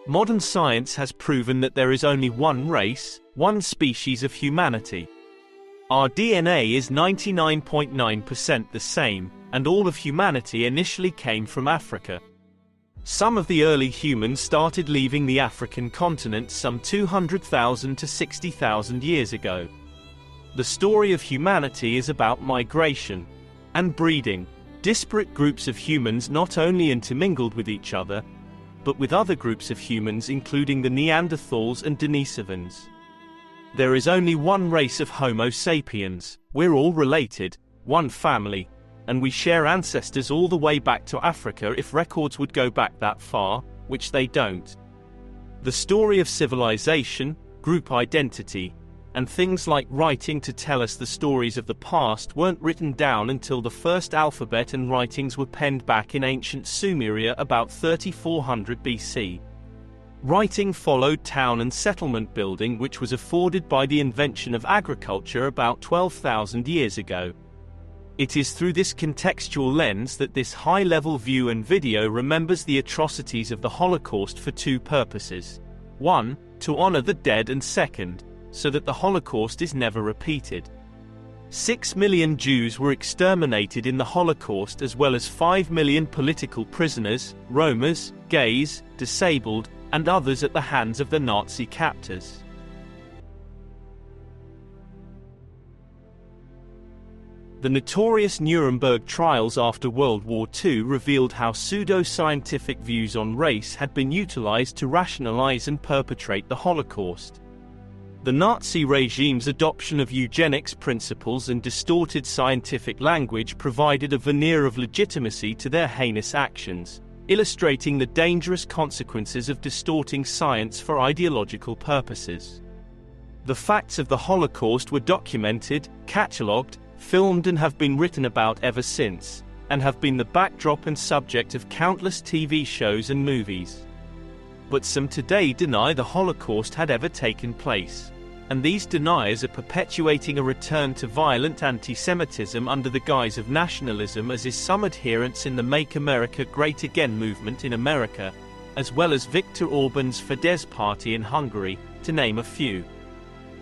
Modern science has proven that there is only one race, one species of humanity. Our DNA is 99.9% the same, and all of humanity initially came from Africa. Some of the early humans started leaving the African continent some 200,000 to 60,000 years ago. The story of humanity is about migration and breeding. Disparate groups of humans not only intermingled with each other, but with other groups of humans including the Neanderthals and Denisovans. There is only one race of Homo sapiens, we're all related, one family, and we share ancestors all the way back to Africa if records would go back that far, which they don't. The story of civilization, group identity, and things like writing to tell us the stories of the past weren't written down until the first alphabet and writings were penned back in ancient Sumeria about 3400 BC. Writing followed town and settlement building, which was afforded by the invention of agriculture about 12,000 years ago. It is through this contextual lens that this high-level view and video remembers the atrocities of the Holocaust for two purposes. One, to honor the dead, and second, so that the Holocaust is never repeated. 6 million Jews were exterminated in the Holocaust, as well as 5 million political prisoners, Romas, gays, disabled, and others at the hands of the Nazi captors. The notorious Nuremberg trials after World War II revealed how pseudo-scientific views on race had been utilized to rationalize and perpetrate the Holocaust. The Nazi regime's adoption of eugenics principles and distorted scientific language provided a veneer of legitimacy to their heinous actions, illustrating the dangerous consequences of distorting science for ideological purposes. The facts of the Holocaust were documented, catalogued, filmed, and have been written about ever since, and have been the backdrop and subject of countless TV shows and movies. But some today deny the Holocaust had ever taken place, and these deniers are perpetuating a return to violent anti-Semitism under the guise of nationalism, as is some adherents in the Make America Great Again movement in America, as well as Viktor Orban's Fidesz party in Hungary, to name a few.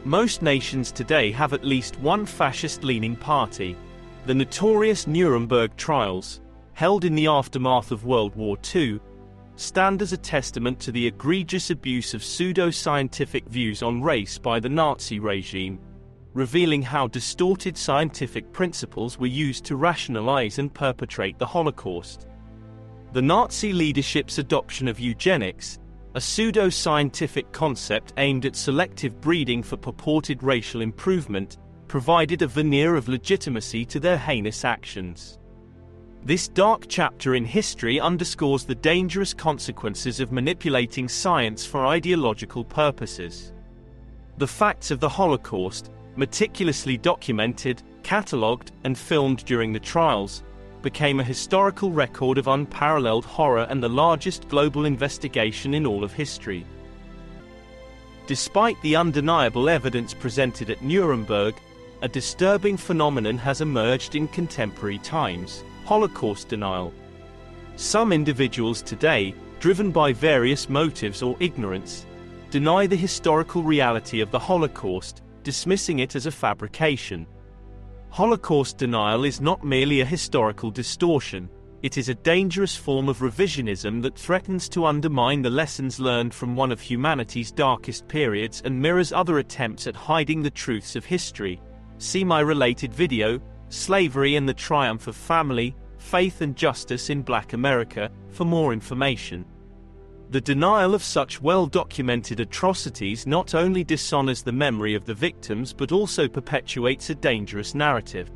Most nations today have at least one fascist-leaning party. The notorious Nuremberg trials, held in the aftermath of World War II, stand as a testament to the egregious abuse of pseudo-scientific views on race by the Nazi regime, revealing how distorted scientific principles were used to rationalize and perpetrate the Holocaust. The Nazi leadership's adoption of eugenics, a pseudo-scientific concept aimed at selective breeding for purported racial improvement, provided a veneer of legitimacy to their heinous actions. This dark chapter in history underscores the dangerous consequences of manipulating science for ideological purposes. The facts of the Holocaust, meticulously documented, catalogued, and filmed during the trials, became a historical record of unparalleled horror and the largest global investigation in all of history. Despite the undeniable evidence presented at Nuremberg, a disturbing phenomenon has emerged in contemporary times: Holocaust denial. Some individuals today, driven by various motives or ignorance, deny the historical reality of the Holocaust, dismissing it as a fabrication. Holocaust denial is not merely a historical distortion, it is a dangerous form of revisionism that threatens to undermine the lessons learned from one of humanity's darkest periods and mirrors other attempts at hiding the truths of history. See my related video, Slavery and the Triumph of Family, Faith and Justice in Black America, for more information. The denial of such well-documented atrocities not only dishonors the memory of the victims but also perpetuates a dangerous narrative.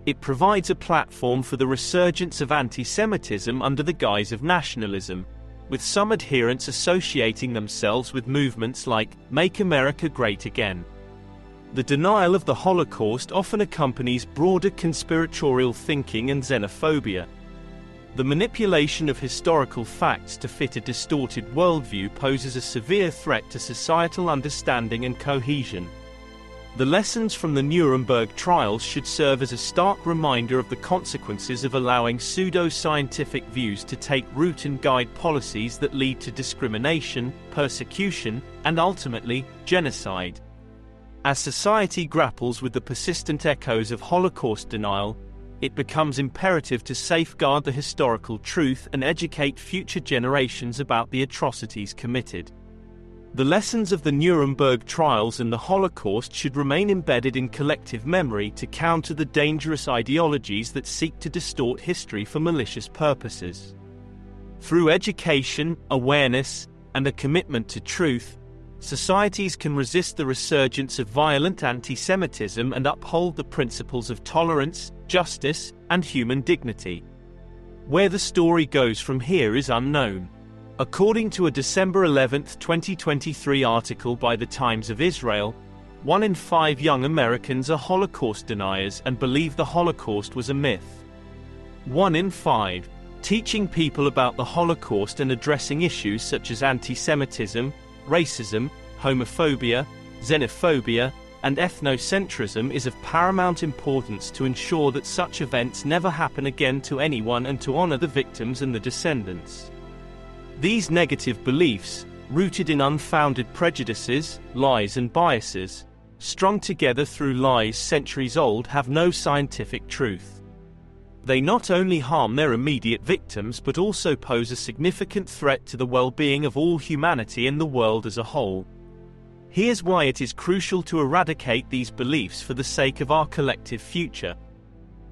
It provides a platform for the resurgence of anti-Semitism under the guise of nationalism, with some adherents associating themselves with movements like Make America Great Again. The denial of the Holocaust often accompanies broader conspiratorial thinking and xenophobia. The manipulation of historical facts to fit a distorted worldview poses a severe threat to societal understanding and cohesion. The lessons from the Nuremberg trials should serve as a stark reminder of the consequences of allowing pseudo-scientific views to take root and guide policies that lead to discrimination, persecution, and ultimately, genocide. As society grapples with the persistent echoes of Holocaust denial, it becomes imperative to safeguard the historical truth and educate future generations about the atrocities committed. The lessons of the Nuremberg trials and the Holocaust should remain embedded in collective memory to counter the dangerous ideologies that seek to distort history for malicious purposes. Through education, awareness, and a commitment to truth, societies can resist the resurgence of violent anti-Semitism and uphold the principles of tolerance, justice, and human dignity. Where the story goes from here is unknown. According to a December 11, 2023 article by the Times of Israel, 1 in 5 young Americans are Holocaust deniers and believe the Holocaust was a myth. 1 in 5. Teaching people about the Holocaust and addressing issues such as anti-Semitism, racism, homophobia, xenophobia, and ethnocentrism is of paramount importance to ensure that such events never happen again to anyone and to honor the victims and the descendants. These negative beliefs, rooted in unfounded prejudices, lies and biases, strung together through lies centuries old, have no scientific truth. They not only harm their immediate victims but also pose a significant threat to the well-being of all humanity and the world as a whole. Here's why it is crucial to eradicate these beliefs for the sake of our collective future.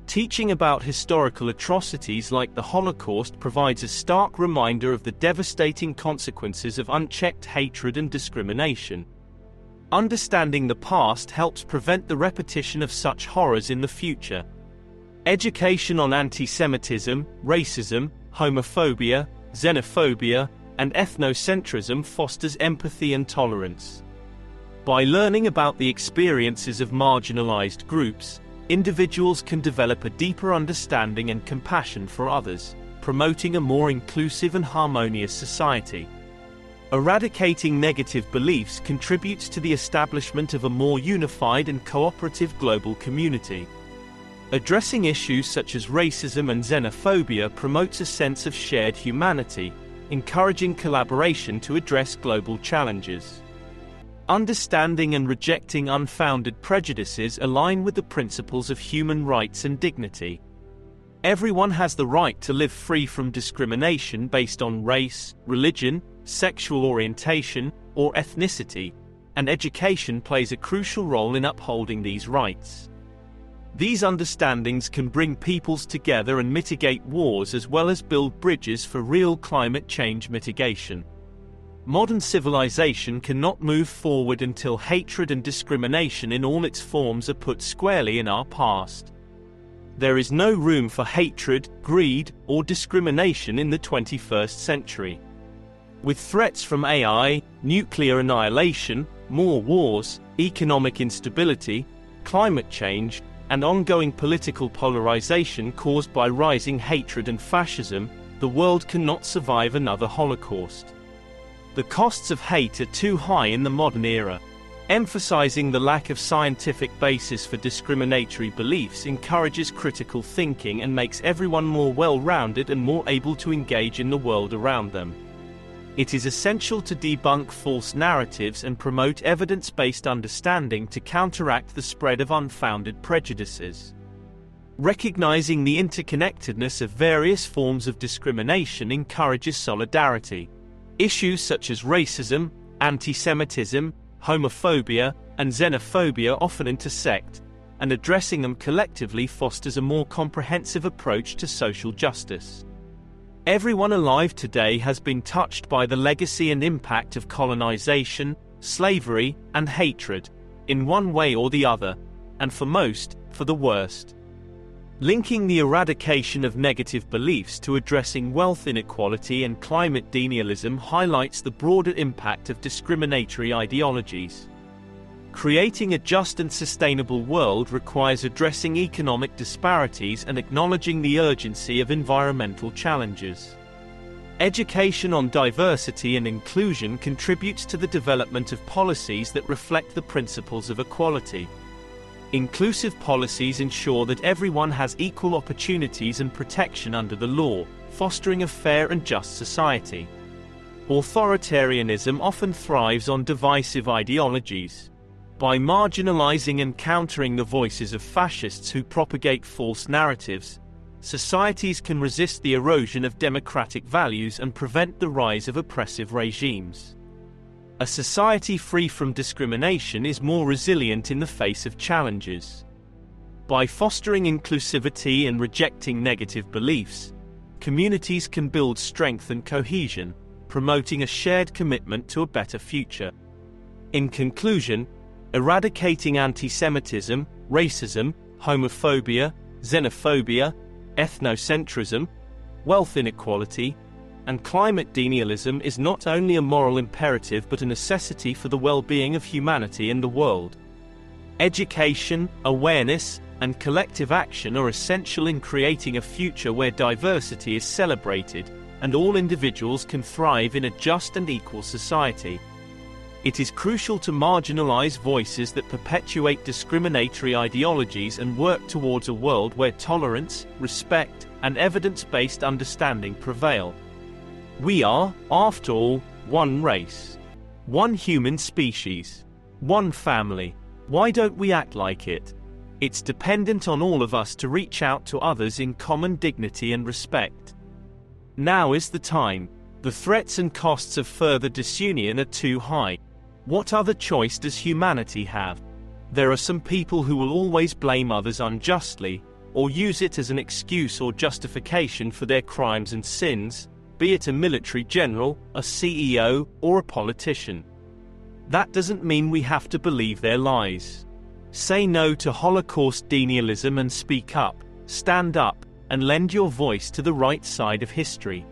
Teaching about historical atrocities like the Holocaust provides a stark reminder of the devastating consequences of unchecked hatred and discrimination. Understanding the past helps prevent the repetition of such horrors in the future. Education on anti-Semitism, racism, homophobia, xenophobia, and ethnocentrism fosters empathy and tolerance. By learning about the experiences of marginalized groups, individuals can develop a deeper understanding and compassion for others, promoting a more inclusive and harmonious society. Eradicating negative beliefs contributes to the establishment of a more unified and cooperative global community. Addressing issues such as racism and xenophobia promotes a sense of shared humanity, encouraging collaboration to address global challenges. Understanding and rejecting unfounded prejudices align with the principles of human rights and dignity. Everyone has the right to live free from discrimination based on race, religion, sexual orientation, or ethnicity, and education plays a crucial role in upholding these rights. These understandings can bring peoples together and mitigate wars as well as build bridges for real climate change mitigation. Modern civilization cannot move forward until hatred and discrimination in all its forms are put squarely in our past. There is no room for hatred, greed, or discrimination in the 21st century. With threats from AI, nuclear annihilation, more wars, economic instability, climate change, and ongoing political polarization caused by rising hatred and fascism, the world cannot survive another Holocaust. The costs of hate are too high in the modern era. Emphasizing the lack of scientific basis for discriminatory beliefs encourages critical thinking and makes everyone more well-rounded and more able to engage in the world around them. It is essential to debunk false narratives and promote evidence-based understanding to counteract the spread of unfounded prejudices. Recognizing the interconnectedness of various forms of discrimination encourages solidarity. Issues such as racism, anti-Semitism, homophobia, and xenophobia often intersect, and addressing them collectively fosters a more comprehensive approach to social justice. Everyone alive today has been touched by the legacy and impact of colonization, slavery, and hatred, in one way or the other, and for most, for the worst. Linking the eradication of negative beliefs to addressing wealth inequality and climate denialism highlights the broader impact of discriminatory ideologies. Creating a just and sustainable world requires addressing economic disparities and acknowledging the urgency of environmental challenges. Education on diversity and inclusion contributes to the development of policies that reflect the principles of equality. Inclusive policies ensure that everyone has equal opportunities and protection under the law, fostering a fair and just society. Authoritarianism often thrives on divisive ideologies. By marginalizing and countering the voices of fascists who propagate false narratives, societies can resist the erosion of democratic values and prevent the rise of oppressive regimes. A society free from discrimination is more resilient in the face of challenges. By fostering inclusivity and rejecting negative beliefs, communities can build strength and cohesion, promoting a shared commitment to a better future. In conclusion, eradicating anti-Semitism, racism, homophobia, xenophobia, ethnocentrism, wealth inequality, and climate denialism is not only a moral imperative but a necessity for the well-being of humanity and the world. Education, awareness, and collective action are essential in creating a future where diversity is celebrated and all individuals can thrive in a just and equal society. It is crucial to marginalize voices that perpetuate discriminatory ideologies and work towards a world where tolerance, respect, and evidence-based understanding prevail. We are, after all, one race. One human species. One family. Why don't we act like it? It's dependent on all of us to reach out to others in common dignity and respect. Now is the time. The threats and costs of further disunion are too high. What other choice does humanity have? There are some people who will always blame others unjustly, or use it as an excuse or justification for their crimes and sins, be it a military general, a CEO, or a politician. That doesn't mean we have to believe their lies. Say no to Holocaust denialism and speak up, stand up, and lend your voice to the right side of history.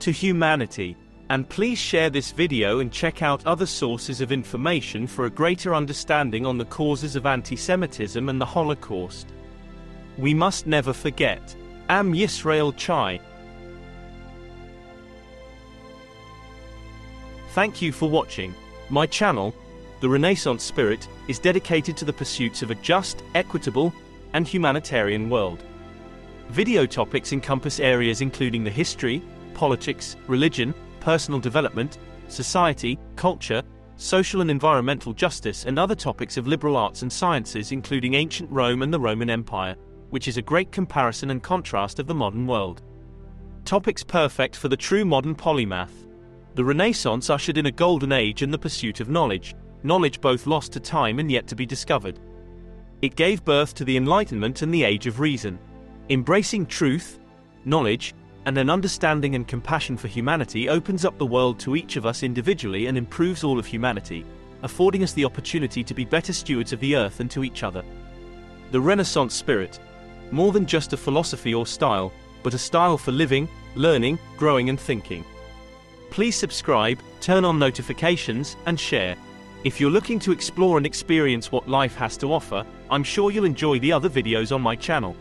To humanity. And please share this video and check out other sources of information for a greater understanding on the causes of anti-Semitism and the Holocaust. We must never forget. Am Yisrael Chai. Thank you for watching. My channel, The Renaissance Spirit, is dedicated to the pursuits of a just, equitable, and humanitarian world. Video topics encompass areas including the history, politics, religion, personal development, society, culture, social and environmental justice, and other topics of liberal arts and sciences including ancient Rome and the Roman Empire, which is a great comparison and contrast of the modern world. Topics perfect for the true modern polymath. The Renaissance ushered in a golden age in the pursuit of knowledge both lost to time and yet to be discovered. It gave birth to the Enlightenment and the Age of Reason. Embracing truth, knowledge, and an understanding and compassion for humanity opens up the world to each of us individually and improves all of humanity, affording us the opportunity to be better stewards of the earth and to each other. The Renaissance spirit. More than just a philosophy or style, but a style for living, learning, growing and thinking. Please subscribe, turn on notifications, and share. If you're looking to explore and experience what life has to offer, I'm sure you'll enjoy the other videos on my channel.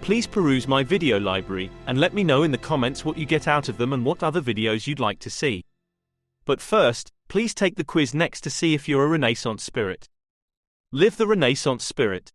Please peruse my video library, and let me know in the comments what you get out of them and what other videos you'd like to see. But first, please take the quiz next to see if you're a Renaissance spirit. Live the Renaissance spirit.